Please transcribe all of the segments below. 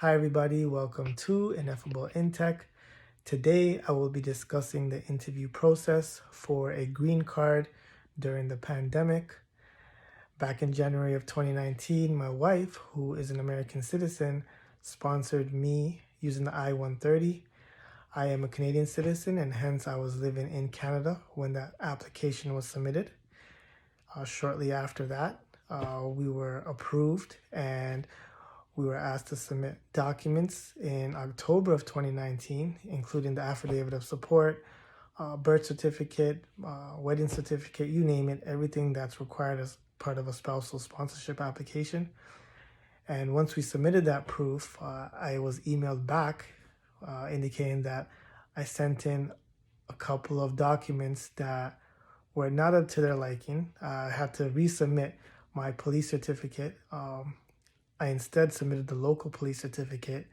Hi everybody, welcome to Ineffable InTech. Today I will be discussing the interview process for a green card during the pandemic. Back in January of 2019, my wife, who is an American citizen, sponsored me using the I-130. I am a Canadian citizen and hence I was living in Canada when that application was submitted. Shortly after that, we were approved and we were asked to submit documents in October of 2019, including the affidavit of support, birth certificate, wedding certificate, you name it, everything that's required as part of a spousal sponsorship application. And once we submitted that proof, I was emailed back indicating that I sent in a couple of documents that were not up to their liking. I had to resubmit my police certificate. I instead submitted the local police certificate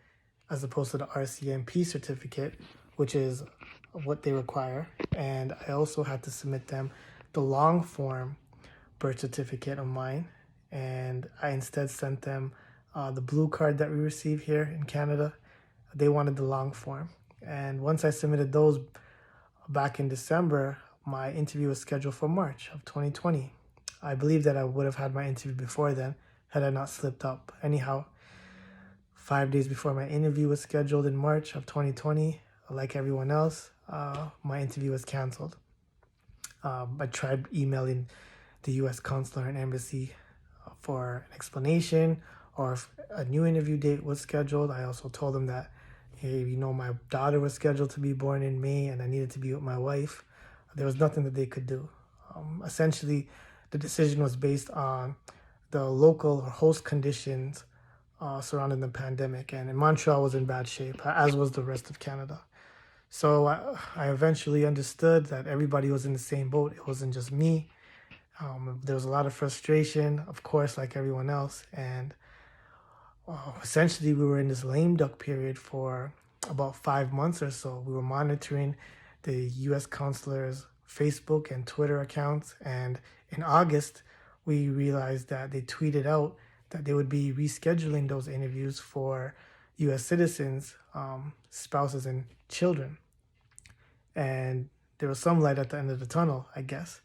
as opposed to the RCMP certificate, which is what they require. And I also had to submit them the long form birth certificate of mine. And I instead sent them the blue card that we received here in Canada. They wanted the long form. And once I submitted those back in December, my interview was scheduled for March of 2020. I believe that I would have had my interview before then had I not slipped up. Anyhow, 5 days before my interview was scheduled in March of 2020, like everyone else, my interview was canceled. I tried emailing the U.S. consular and embassy for an explanation or if a new interview date was scheduled. I also told them that, hey, my daughter was scheduled to be born in May and I needed to be with my wife. There was nothing that they could do. Essentially, the decision was based on the local or host conditions surrounding the pandemic. And in Montreal was in bad shape, as was the rest of Canada. So I eventually understood that everybody was in the same boat. It wasn't just me. There was a lot of frustration, of course, like everyone else. And essentially, we were in this lame duck period for about 5 months or so. We were monitoring the U.S. consular's Facebook and Twitter accounts. And in August, we realized that they tweeted out that they would be rescheduling those interviews for U.S. citizens, spouses, and children. And there was some light at the end of the tunnel, I guess.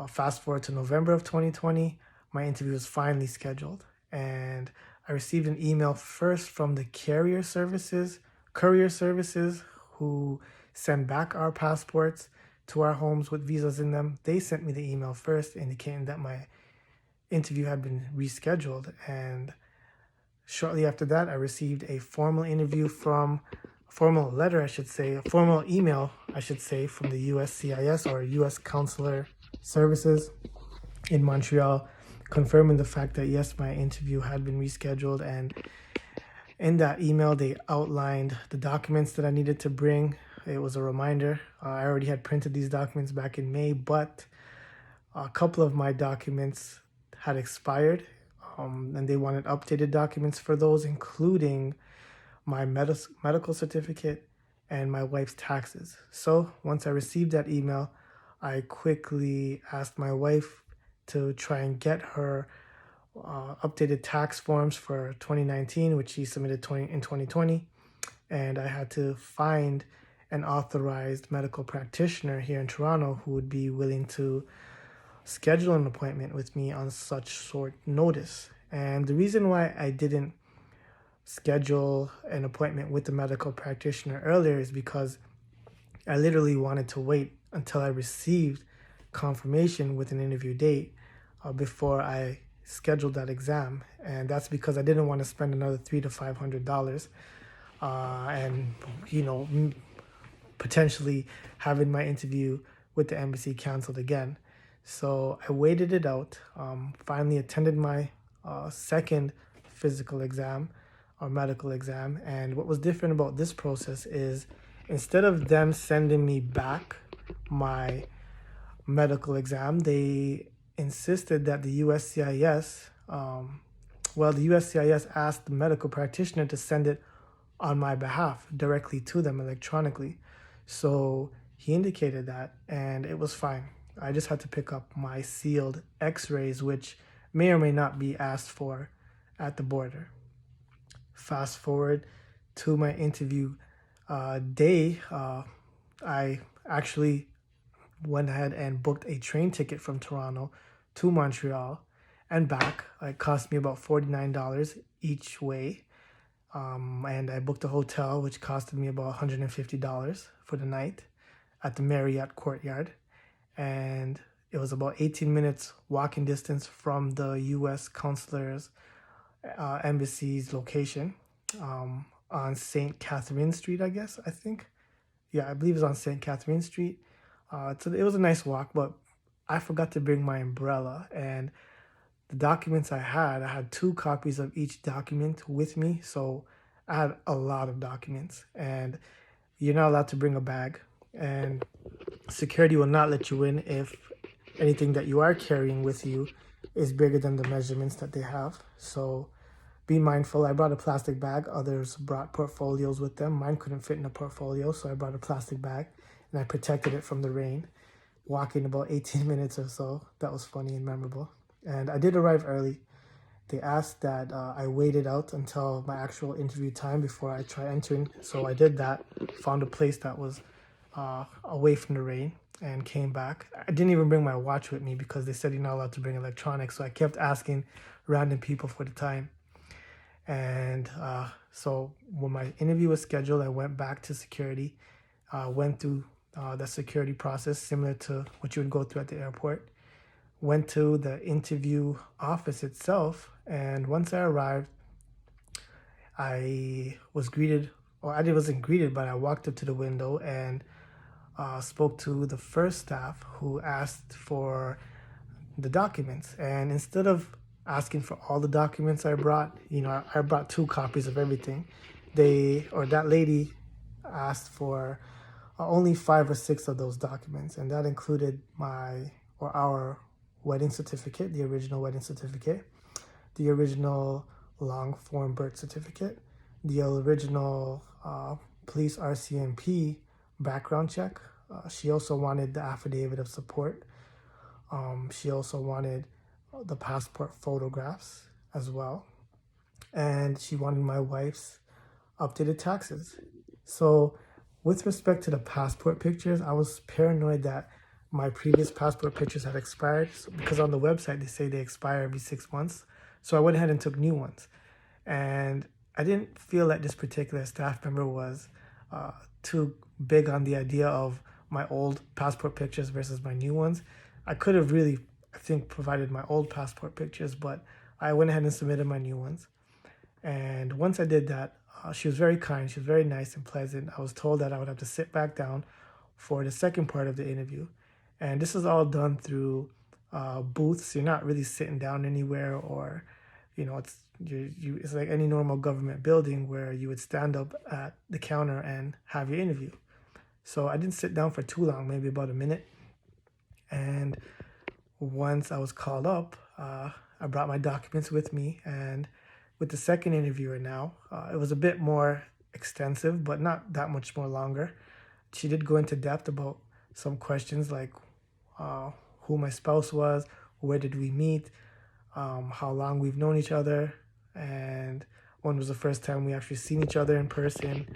Fast forward to November of 2020, my interview was finally scheduled. And I received an email first from the courier services who send back our passports to our homes with visas in them. They sent me the email first indicating that my interview had been rescheduled. And shortly after that, I received a formal email, I should say, from the USCIS or US Consular Services in Montreal, confirming the fact that yes, my interview had been rescheduled. And in that email, they outlined the documents that I needed to bring. It was a reminder. I already had printed these documents back in May, but a couple of my documents had expired, and they wanted updated documents for those, including my medical certificate and my wife's taxes. So once I received that email, I quickly asked my wife to try and get her updated tax forms for 2019, which she submitted in 2020. And I had to find an authorized medical practitioner here in Toronto who would be willing to schedule an appointment with me on such short notice. And the reason why I didn't schedule an appointment with the medical practitioner earlier is because I literally wanted to wait until I received confirmation with an interview date before I scheduled that exam. And that's because I didn't want to spend another $300 to $500 and potentially having my interview with the embassy canceled again. So I waited it out, finally attended my second physical exam or medical exam. And what was different about this process is instead of them sending me back my medical exam, they insisted that the USCIS, the USCIS asked the medical practitioner to send it on my behalf directly to them electronically. So he indicated that, and it was fine. I just had to pick up my sealed x-rays, which may or may not be asked for at the border. Fast forward to my interview day, I actually went ahead and booked a train ticket from Toronto to Montreal and back. It cost me about $49 each way. And I booked a hotel, which costed me about $150 for the night at the Marriott Courtyard. And it was about 18 minutes walking distance from the U.S. Consular's embassy's location on St. Catherine Street, I think. Yeah, I believe it's on St. Catherine Street. So it was a nice walk, but I forgot to bring my umbrella. And the documents I had 2 copies of each document with me. So I had a lot of documents. And you're not allowed to bring a bag. And security will not let you in if anything that you are carrying with you is bigger than the measurements that they have. So be mindful. I brought a plastic bag. Others brought portfolios with them. Mine couldn't fit in a portfolio, so I brought a plastic bag and I protected it from the rain, walking about 18 minutes or so. That was funny and memorable. And I did arrive early. They asked that I waited out until my actual interview time before I try entering. So I did that, found a place that was away from the rain, and came back. I didn't even bring my watch with me because they said you're not allowed to bring electronics. So I kept asking random people for the time. And so when my interview was scheduled, I went back to security, went through the security process similar to what you would go through at the airport, went to the interview office itself. And once I arrived, I was greeted, or I wasn't greeted, but I walked up to the window and spoke to the first staff who asked for the documents. And instead of asking for all the documents I brought, I brought 2 copies of everything. That lady asked for only 5 or 6 of those documents, and that included our wedding certificate, the original wedding certificate, the original long form birth certificate, the original police RCMP background check. She also wanted the affidavit of support. She also wanted the passport photographs as well. And she wanted my wife's updated taxes. So with respect to the passport pictures, I was paranoid that my previous passport pictures had expired because on the website they say they expire every 6 months. So I went ahead and took new ones. And I didn't feel that this particular staff member was too big on the idea of my old passport pictures versus my new ones. I could have really, I think, provided my old passport pictures, but I went ahead and submitted my new ones. And once I did that, she was very kind. She was very nice and pleasant. I was told that I would have to sit back down for the second part of the interview. And this is all done through booths. You're not really sitting down anywhere, or, it's like any normal government building where you would stand up at the counter and have your interview. So I didn't sit down for too long, maybe about a minute. And once I was called up, I brought my documents with me. And with the second interviewer now, it was a bit more extensive, but not that much more longer. She did go into depth about some questions like who my spouse was, where did we meet, how long we've known each other, and when was the first time we actually seen each other in person,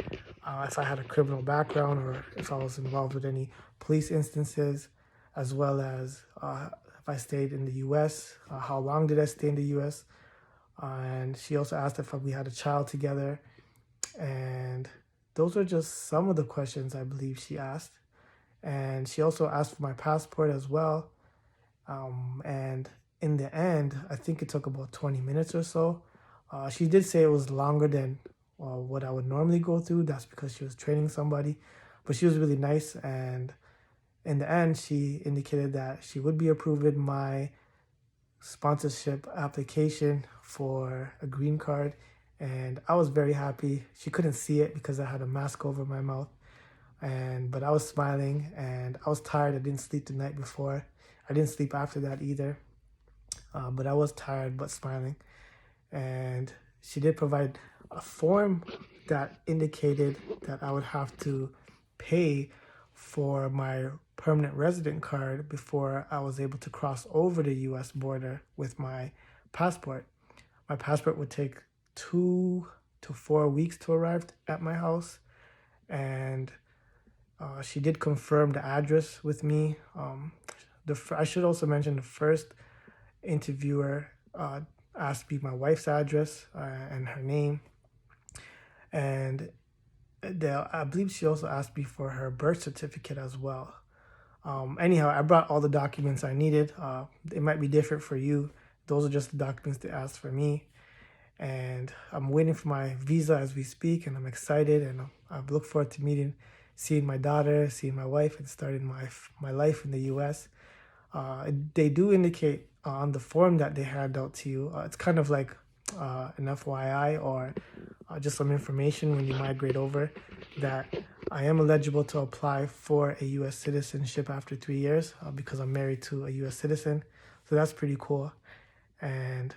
if I had a criminal background or if I was involved with any police instances, as well as if I stayed in the U.S., how long did I stay in the U.S., and she also asked if we had a child together. And those are just some of the questions I believe she asked. And she also asked for my passport as well. And in the end, I think it took about 20 minutes or so. She did say it was longer than what I would normally go through. That's because she was training somebody. But she was really nice. And in the end, she indicated that she would be approving my sponsorship application for a green card. And I was very happy. She couldn't see it because I had a mask over my mouth. But I was smiling, and I was tired. I didn't sleep the night before. I didn't sleep after that either. But I was tired but smiling. And she did provide a form that indicated that I would have to pay for my permanent resident card before I was able to cross over the US border with my passport. My passport would take to 4 weeks to arrive at my house. And she did confirm the address with me. I should also mention the first interviewer asked me my wife's address and her name. And I believe she also asked me for her birth certificate as well. Anyhow, I brought all the documents I needed. It might be different for you. Those are just the documents they asked for me. And I'm waiting for my visa as we speak, and I'm excited, and I look forward to seeing my daughter, seeing my wife, and starting my life in the U.S. They do indicate on the form that they hand out to you, it's kind of like an FYI or just some information when you migrate over, that I am eligible to apply for a U.S. citizenship after 3 years because I'm married to a U.S. citizen. So that's pretty cool. And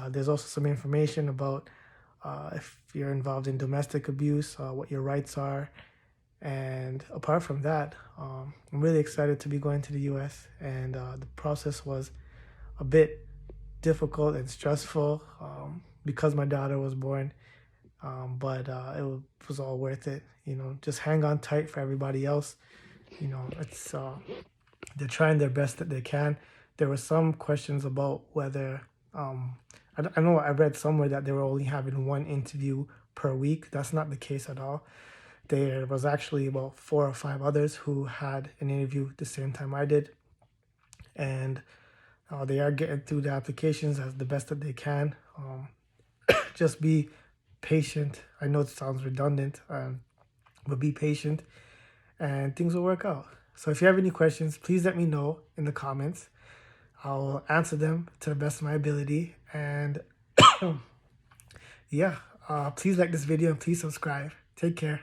there's also some information about if you're involved in domestic abuse, what your rights are. And apart from that, I'm really excited to be going to the U.S. And the process was a bit difficult and stressful because my daughter was born. But it was all worth it. Just hang on tight for everybody else. It's they're trying their best that they can. There were some questions about whether I know I read somewhere that they were only having one interview per week. That's not the case at all. There was actually about 4 or 5 others who had an interview at the same time I did. And they are getting through the applications as the best that they can. Just be patient. I know it sounds redundant, but be patient and things will work out. So if you have any questions, please let me know in the comments. I'll answer them to the best of my ability. And yeah, please like this video and please subscribe. Take care.